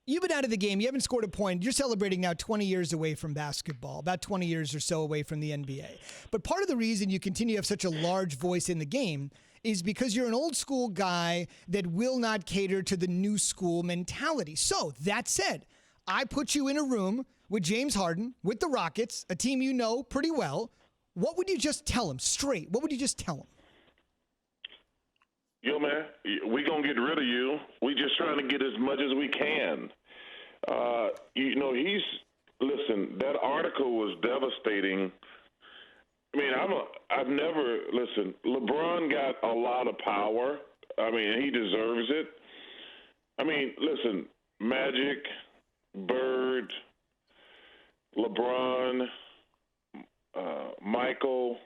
You've been out of the game. You haven't scored a point. You're celebrating now 20 years away from basketball, about 20 years or so away from the NBA. But part of the reason you continue to have such a large voice in the game is because you're an old school guy that will not cater to the new school mentality. So that said, I put you in a room with James Harden, with the Rockets, a team you know pretty well. What would you just tell him straight? What would you just tell him? Yo, man, we going to get rid of you. We just trying to get as much as we can. Listen, that article was devastating. I mean, LeBron got a lot of power. I mean, he deserves it. I mean, listen, Magic, Bird, LeBron, Michael,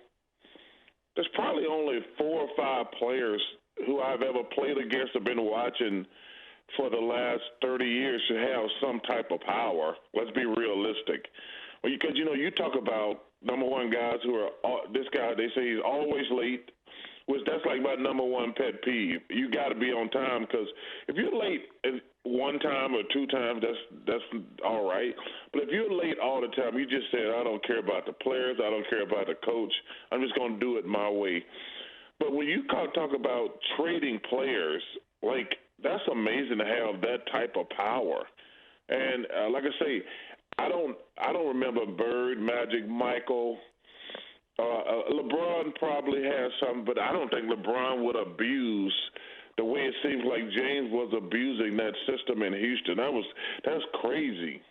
there's probably only 4 or 5 players who I've ever played against or been watching for the last 30 years should have some type of power. Let's be realistic. Well, because, you talk about number one guys who are this guy, they say he's always late, which that's like my number one pet peeve. You got to be on time because if you're late one time or 2 times, that's all right. But if you're late all the time, you just said, I don't care about the players, I don't care about the coach, I'm just going to do it my way. But when you talk about trading players, like, that's amazing to have that type of power. And like I say, I don't remember Bird, Magic, Michael. LeBron probably has something, but I don't think LeBron would abuse the way it seems like James was abusing that system in Houston. That's crazy.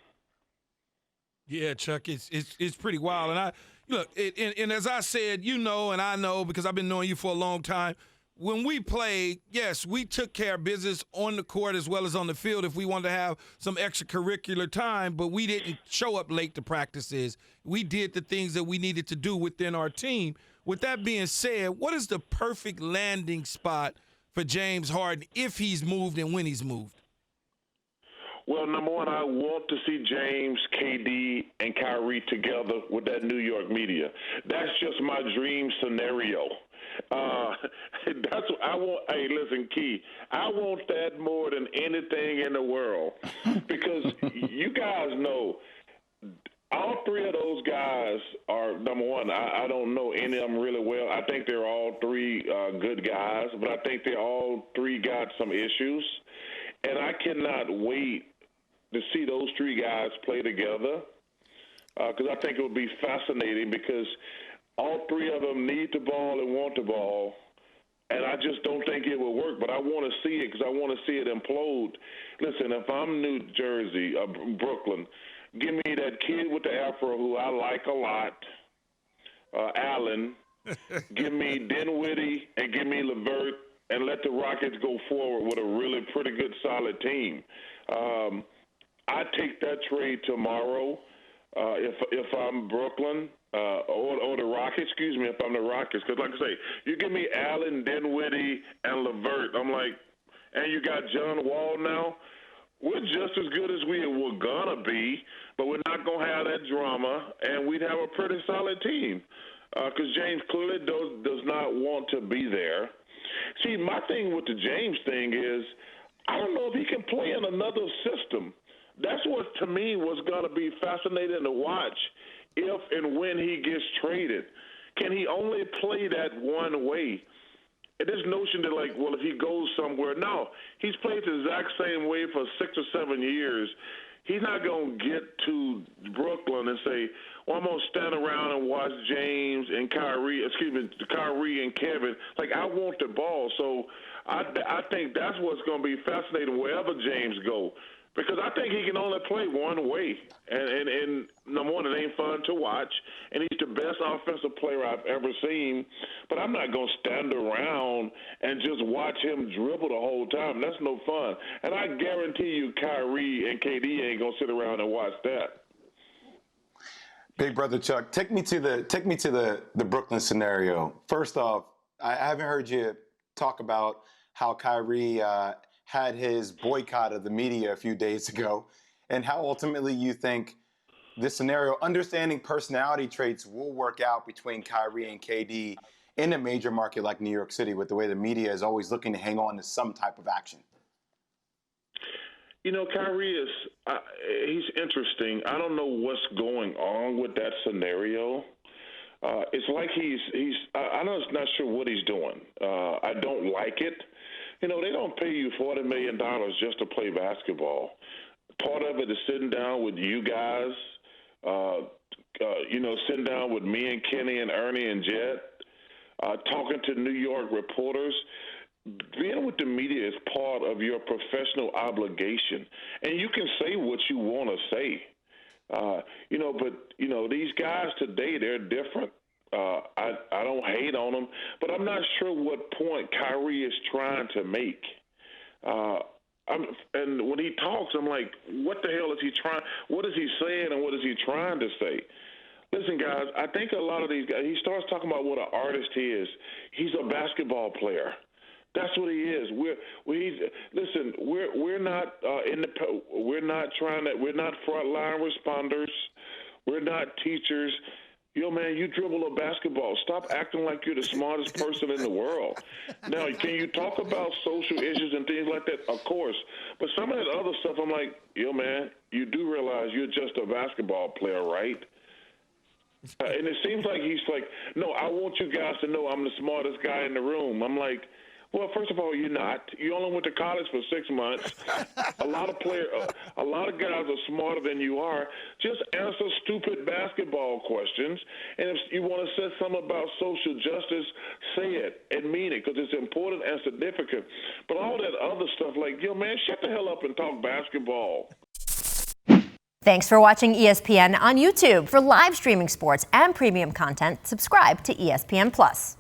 Yeah, Chuck, it's pretty wild. And and as I said, and I know because I've been knowing you for a long time. When we played, yes, we took care of business on the court as well as on the field if we wanted to have some extracurricular time, but we didn't show up late to practices. We did the things that we needed to do within our team. With that being said, what is the perfect landing spot for James Harden if he's moved and when he's moved? Well, number one, I want to see James, KD, and Kyrie together with that New York media. That's just my dream scenario. That's what I want. Hey, listen, Key, I want that more than anything in the world because you guys know all 3 of those guys are, number one, I don't know any of them really well. I think they're all 3 good guys, but I think they all 3 got some issues. And I cannot wait to see those 3 guys play together because I think it would be fascinating because all 3 of them need the ball and want the ball, and I just don't think it will work. But I want to see it because I want to see it implode. Listen, if I'm New Jersey, Brooklyn, give me that kid with the afro who I like a lot, Allen. Give me Dinwiddie and give me LeVert, and let the Rockets go forward with a really pretty good, solid team. I take that trade tomorrow if I'm Brooklyn. Or the Rockets, if I'm the Rockets. Because, like I say, you give me Allen, Dinwiddie, and LeVert. I'm like, and you got John Wall now. We're just as good as we were going to be, but we're not going to have that drama, and we'd have a pretty solid team. Because James clearly does not want to be there. See, my thing with the James thing is I don't know if he can play in another system. That's what, to me, was going to be fascinating to watch. If and when he gets traded, can he only play that one way? And this notion that, if he goes somewhere, no, he's played the exact same way for 6 or 7 years. He's not going to get to Brooklyn and say, well, I'm going to stand around and watch James and Kyrie and Kevin. I want the ball. So I think that's what's going to be fascinating wherever James go. Because I think he can only play one way. And number one, it ain't fun to watch. And he's the best offensive player I've ever seen. But I'm not going to stand around and just watch him dribble the whole time. That's no fun. And I guarantee you Kyrie and KD ain't going to sit around and watch that. Big brother Chuck, take me to the Brooklyn scenario. First off, I haven't heard you talk about how Kyrie had his boycott of the media a few days ago, and how ultimately you think this scenario, understanding personality traits, will work out between Kyrie and KD in a major market like New York City with the way the media is always looking to hang on to some type of action. Kyrie he's interesting. I don't know what's going on with that scenario. It's like I'm not sure what he's doing. I don't like it. They don't pay you $40 million just to play basketball. Part of it is sitting down with you guys, sitting down with me and Kenny and Ernie and Jet, talking to New York reporters. Being with the media is part of your professional obligation, and you can say what you want to say. But these guys today, they're different. I don't hate on them, but I'm not sure what point Kyrie is trying to make. And when he talks, I'm like, what the hell is he trying? What is he saying, and what is he trying to say? Listen, guys, I think a lot of these guys, he starts talking about what an artist he is. He's a basketball player. That's what he is. We're not frontline responders. We're not teachers. Man, you dribble a basketball. Stop acting like you're the smartest person in the world. Now, can you talk about social issues and things like that? Of course. But some of that other stuff, I'm like, man, you do realize you're just a basketball player, right? And it seems like he's like, no, I want you guys to know I'm the smartest guy in the room. I'm like, well, first of all, you're not. You only went to college for 6 months. A lot of guys are smarter than you are. Just answer stupid basketball questions. And if you want to say something about social justice, say it and mean it, because it's important and significant. But all that other stuff, like, man, shut the hell up and talk basketball. Thanks for watching ESPN on YouTube. For live streaming sports and premium content, subscribe to ESPN+.